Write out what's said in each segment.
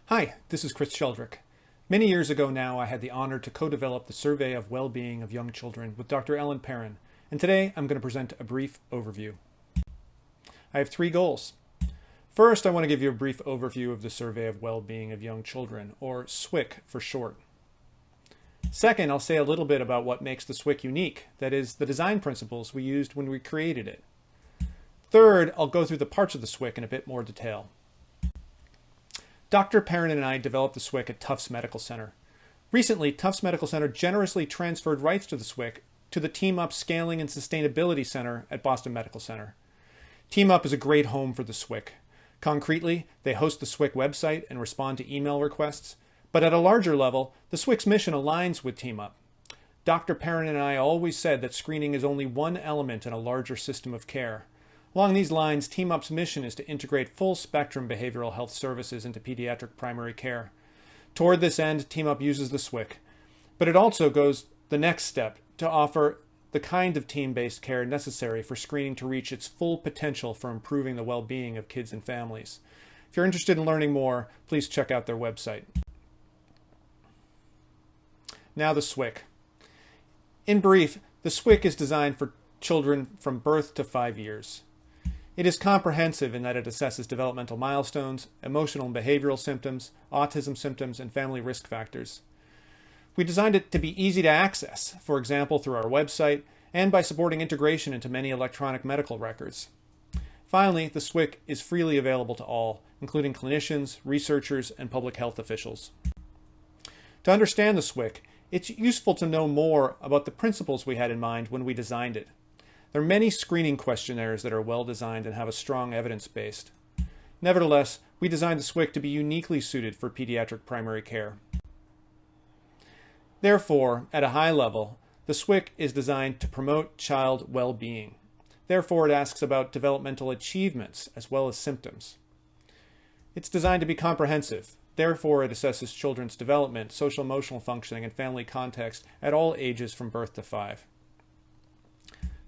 Hi, this is Sheldrick. Many years ago now, I had the honor to co-develop the Survey of Well-Being of Young Children with Dr. Ellen Perrin, and today I'm going to present a brief overview. I have three goals. First, I want to give you a brief overview of the Survey of Well-Being of Young Children, or SWYC for short. Second, I'll say a little bit about what makes the SWYC unique, that is, the design principles we used when we created it. Third, I'll go through the parts of the SWYC in a bit more detail. Dr. Perrin and I developed the SWYC at Tufts Medical Center. Recently, Tufts Medical Center generously transferred rights to the SWYC to the Team Up Scaling and Sustainability Center at Boston Medical Center. Team Up is a great home for the SWYC. Concretely, they host the SWYC website and respond to email requests. But at a larger level, the SWYC's mission aligns with Team Up. Dr. Perrin and I always said that screening is only one element in a larger system of care. Along these lines, Team Up's mission is to integrate full-spectrum behavioral health services into pediatric primary care. Toward this end, Team Up uses the SWYC, but it also goes the next step to offer the kind of team-based care necessary for screening to reach its full potential for improving the well-being of kids and families. If you're interested in learning more, please check out their website. Now the SWYC. In brief, the SWYC is designed for children from birth to 5 years. It is comprehensive in that it assesses developmental milestones, emotional and behavioral symptoms, autism symptoms, and family risk factors. We designed it to be easy to access, for example, through our website, and by supporting integration into many electronic medical records. Finally, the SWYC is freely available to all, including clinicians, researchers, and public health officials. To understand the SWYC, it's useful to know more about the principles we had in mind when we designed it. There are many screening questionnaires that are well designed and have a strong evidence base. Nevertheless, we designed the SWYC to be uniquely suited for pediatric primary care. Therefore, at a high level, the SWYC is designed to promote child well-being. Therefore, it asks about developmental achievements as well as symptoms. It's designed to be comprehensive. Therefore, it assesses children's development, social-emotional functioning, and family context at all ages from birth to 5.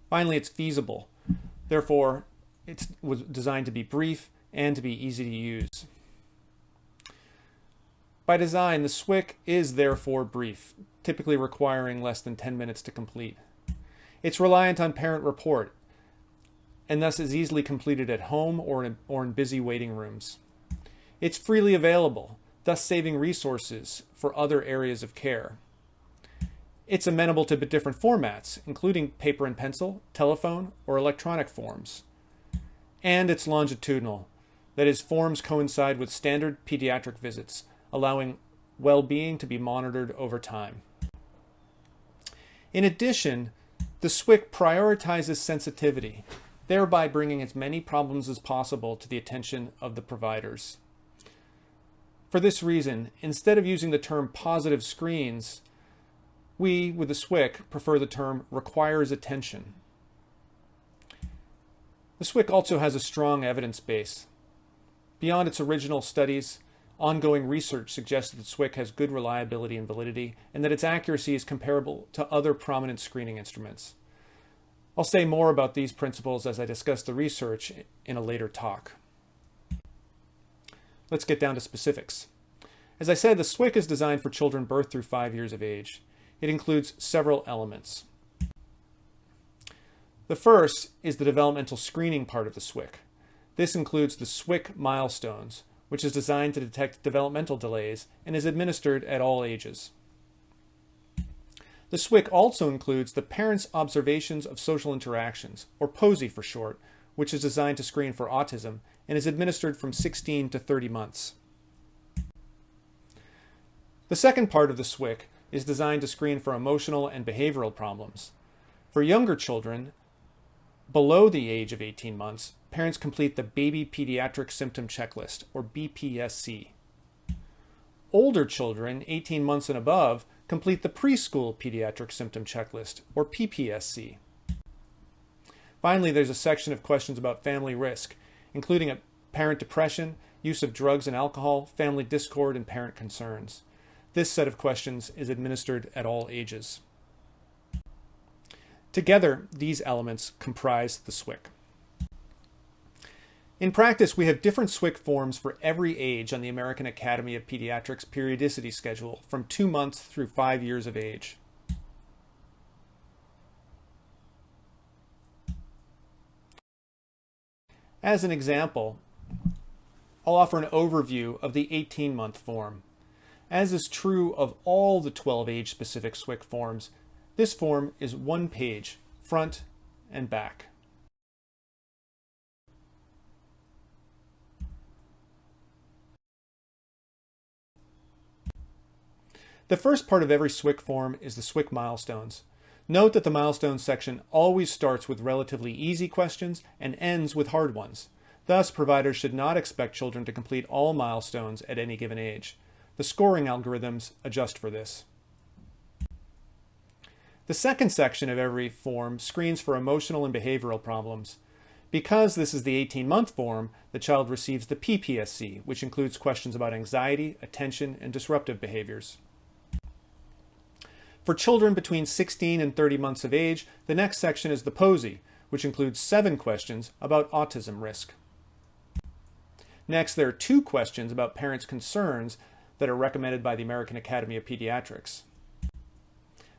Finally, it's feasible. Therefore, it was designed to be brief and to be easy to use. By design, the SWYC is therefore brief, typically requiring less than 10 minutes to complete. It's reliant on parent report, and thus is easily completed at home or in busy waiting rooms. It's freely available, thus saving resources for other areas of care. It's amenable to different formats, including paper and pencil, telephone, or electronic forms. And it's longitudinal. That is, forms coincide with standard pediatric visits, allowing well-being to be monitored over time. In addition, the SWYC prioritizes sensitivity, thereby bringing as many problems as possible to the attention of the providers. For this reason, instead of using the term positive screens, we, with the SWYC, prefer the term requires attention. The SWYC also has a strong evidence base. Beyond its original studies, ongoing research suggests that the SWYC has good reliability and validity, and that its accuracy is comparable to other prominent screening instruments. I'll say more about these principles as I discuss the research in a later talk. Let's get down to specifics. As I said, the SWYC is designed for children birth through 5 years of age. It includes several elements. The first is the developmental screening part of the SWYC. This includes the SWYC milestones, which is designed to detect developmental delays and is administered at all ages. The SWYC also includes the Parents' Observations of Social Interactions, or POSI for short, which is designed to screen for autism and is administered from 16 to 30 months. The second part of the SWYC is designed to screen for emotional and behavioral problems. For younger children, below the age of 18 months, parents complete the Baby Pediatric Symptom Checklist, or BPSC. Older children, 18 months and above, complete the Preschool Pediatric Symptom Checklist, or PPSC. Finally, there's a section of questions about family risk, including parent depression, use of drugs and alcohol, family discord, and parent concerns. This set of questions is administered at all ages. Together, these elements comprise the SWYC. In practice, we have different SWYC forms for every age on the American Academy of Pediatrics periodicity schedule from 2 months through 5 years of age. As an example, I'll offer an overview of the 18-month form. As is true of all the 12 age-specific SWYC forms, this form is 1 page, front and back. The first part of every SWYC form is the SWYC milestones. Note that the milestones section always starts with relatively easy questions and ends with hard ones. Thus, providers should not expect children to complete all milestones at any given age. The scoring algorithms adjust for this. The second section of every form screens for emotional and behavioral problems. Because this is the 18-month form, the child receives the PPSC, which includes questions about anxiety, attention, and disruptive behaviors. For children between 16 and 30 months of age, the next section is the POSI, which includes 7 questions about autism risk. Next, there are 2 questions about parents' concerns that are recommended by the American Academy of Pediatrics.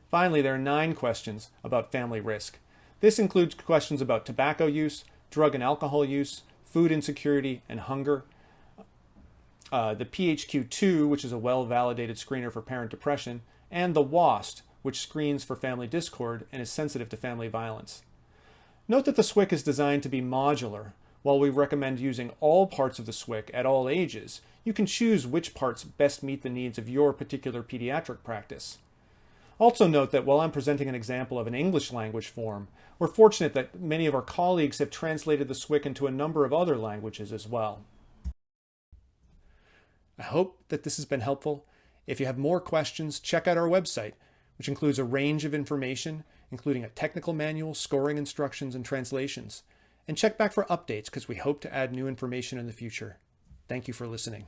Finally, there are 9 questions about family risk. This includes questions about tobacco use, drug and alcohol use, food insecurity, and hunger. The PHQ-2, which is a well-validated screener for parent depression, and the WAST, which screens for family discord and is sensitive to family violence. Note that the SWYC is designed to be modular. While we recommend using all parts of the SWYC at all ages, you can choose which parts best meet the needs of your particular pediatric practice. Also note that while I'm presenting an example of an English language form, we're fortunate that many of our colleagues have translated the SWYC into a number of other languages as well. I hope that this has been helpful. If you have more questions, check out our website, which includes a range of information, including a technical manual, scoring instructions, and translations. And check back for updates because we hope to add new information in the future. Thank you for listening.